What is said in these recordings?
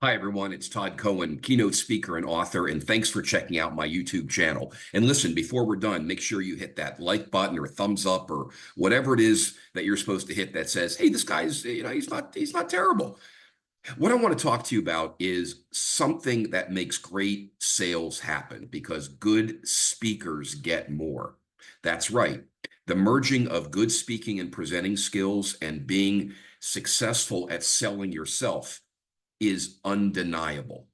Hi, everyone. It's Todd Cohen, keynote speaker and author, and thanks for checking out my YouTube channel. And listen, before we're done, make sure you hit that like button or thumbs up or whatever it is that you're supposed to hit that says, hey, this guy's, he's not terrible. What I want to talk to you about is something that makes great sales happen because good speakers get more. That's right. The merging of good speaking and presenting skills and being successful at selling yourself is undeniable.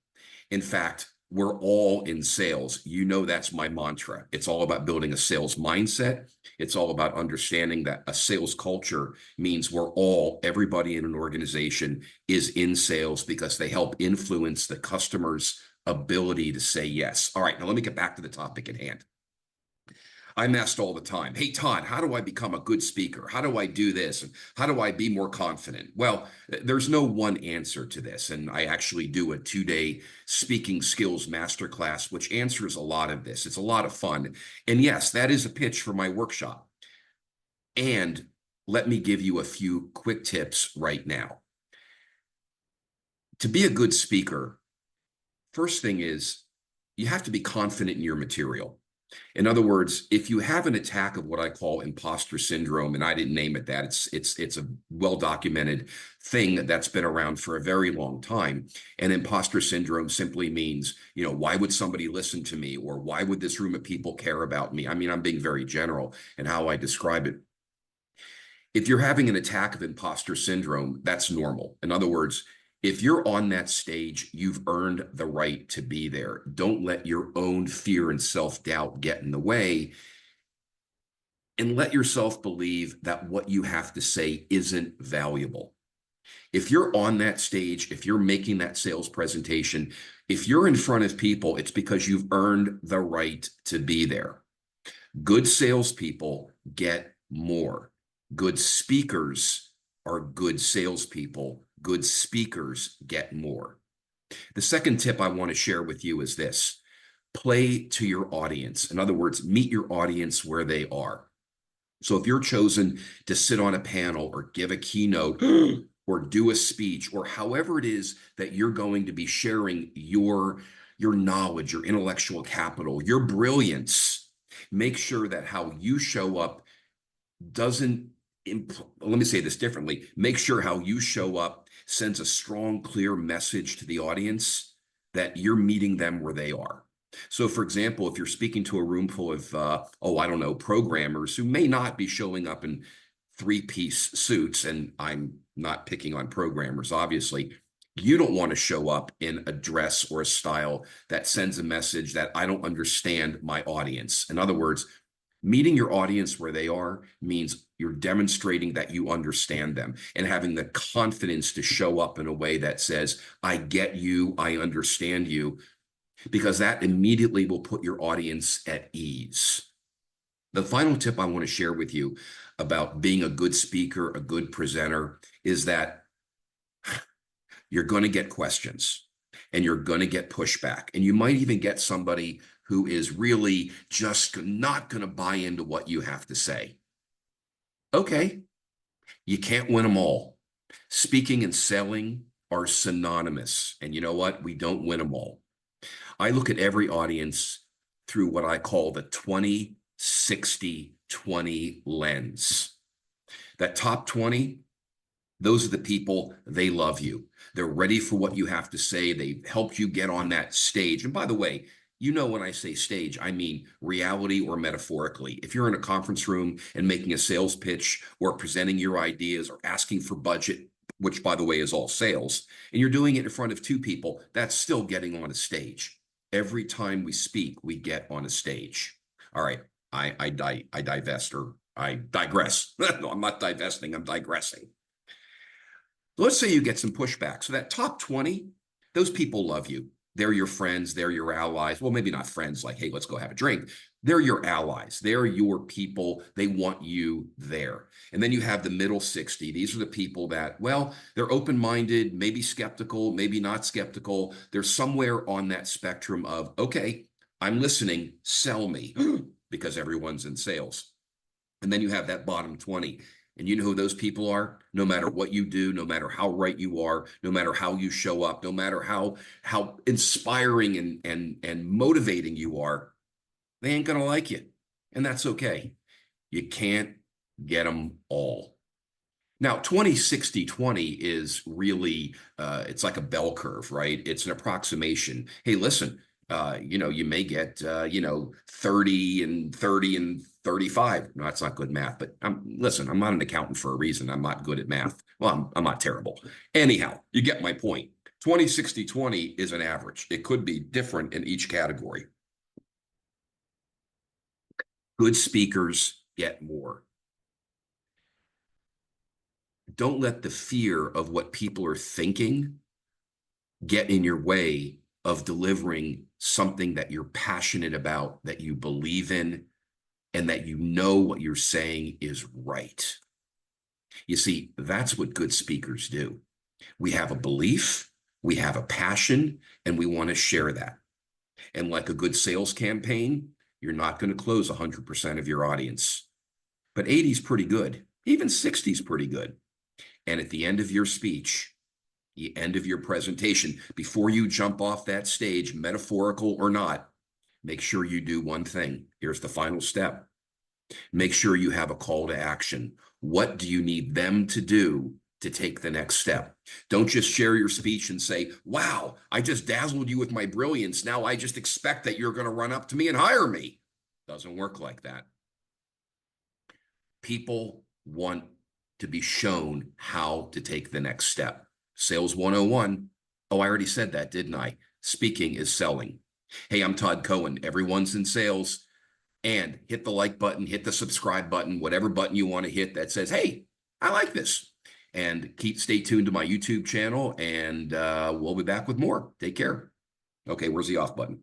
In fact, we're all in sales. You know, that's my mantra. It's all about building a sales mindset. It's all about understanding that a sales culture means everybody in an organization is in sales because they help influence the customer's ability to say yes. All right, now let me get back to the topic at hand. I'm asked all the time, hey, Todd, how do I become a good speaker? How do I do this? And how do I be more confident? Well, there's no one answer to this. And I actually do a 2-day speaking skills masterclass, which answers a lot of this. It's a lot of fun. And yes, that is a pitch for my workshop. And let me give you a few quick tips right now. To be a good speaker, first thing is you have to be confident in your material. In other words, if you have an attack of what I call imposter syndrome, and I didn't name it that, it's a well-documented thing that's been around for a very long time. And imposter syndrome simply means, why would somebody listen to me? Or why would this room of people care about me? I mean, I'm being very general in how I describe it. If you're having an attack of imposter syndrome, that's normal. In other words, if you're on that stage, you've earned the right to be there. Don't let your own fear and self-doubt get in the way, and let yourself believe that what you have to say isn't valuable. If you're on that stage, if you're making that sales presentation, if you're in front of people, it's because you've earned the right to be there. Good salespeople get more. Good speakers are good salespeople. Good speakers get more. The second tip I want to share with you is this: play to your audience. In other words, meet your audience where they are. So if you're chosen to sit on a panel or give a keynote or do a speech, or however it is that you're going to be sharing your knowledge, your intellectual capital, your brilliance, make sure that how you show up doesn't, let me say this differently, make sure how you show up sends a strong, clear message to the audience that you're meeting them where they are. So for example, if you're speaking to a room full of, programmers who may not be showing up in 3-piece suits, and I'm not picking on programmers, obviously, you don't want to show up in a dress or a style that sends a message that I don't understand my audience. In other words, meeting your audience where they are means you're demonstrating that you understand them and having the confidence to show up in a way that says, I get you, I understand you, because that immediately will put your audience at ease. The final tip I want to share with you about being a good speaker, a good presenter, is that you're going to get questions and you're going to get pushback, and you might even get somebody who is really just not going to buy into what you have to say. Okay, you can't win them all. Speaking and selling are synonymous, and you know what? We don't win them all. I look at every audience through what I call the 20-60-20 lens. That top 20, those are the people, they love you. They're ready for what you have to say. They've helped you get on that stage. And by the way, when I say stage, I mean reality or metaphorically. If you're in a conference room and making a sales pitch or presenting your ideas or asking for budget, which by the way is all sales, and you're doing it in front of 2 people, that's still getting on a stage. Every time we speak, we get on a stage. All right, I divest, or I digress. No, I'm not divesting, I'm digressing. Let's say you get some pushback. So that top 20, those people love you. They're your friends, they're your allies. Well, maybe not friends like, hey, let's go have a drink. They're your allies. They're your people. They want you there. And then you have the middle 60. These are the people that, well, they're open-minded, maybe skeptical, maybe not skeptical. They're somewhere on that spectrum of, okay, I'm listening, sell me, because everyone's in sales. And then you have that bottom 20. And you know who those people are? No matter what you do, no matter how right you are, no matter how you show up, no matter how inspiring and motivating you are, they ain't gonna like you. And that's okay. You can't get them all. Now, 20-60-20 is really, it's like a bell curve, right? It's an approximation. Hey, listen, you may get, 30 and 30 and 35. No, that's not good math, but listen, I'm not an accountant for a reason. I'm not good at math. Well, I'm not terrible. Anyhow, you get my point. 20-60-20 is an average. It could be different in each category. Good speakers get more. Don't let the fear of what people are thinking get in your way of delivering something that you're passionate about, that you believe in, and that you know what you're saying is right. You see, that's what good speakers do. We have a belief, we have a passion, and we want to share that. And like a good sales campaign, you're not going to close 100% of your audience, but 80 is pretty good. Even 60 is pretty good. And at the end of your speech, the end of your presentation, before you jump off that stage, metaphorical or not, make sure you do one thing. Here's the final step. Make sure you have a call to action. What do you need them to do to take the next step? Don't just share your speech and say, wow, I just dazzled you with my brilliance. Now I just expect that you're going to run up to me and hire me. Doesn't work like that. People want to be shown how to take the next step. Sales 101. Oh, I already said that, didn't I? Speaking is selling. Hey, I'm Todd Cohen. Everyone's in sales. And hit the like button, hit the subscribe button, whatever button you want to hit that says, hey, I like this. And stay tuned to my YouTube channel, and we'll be back with more. Take care. Okay, where's the off button?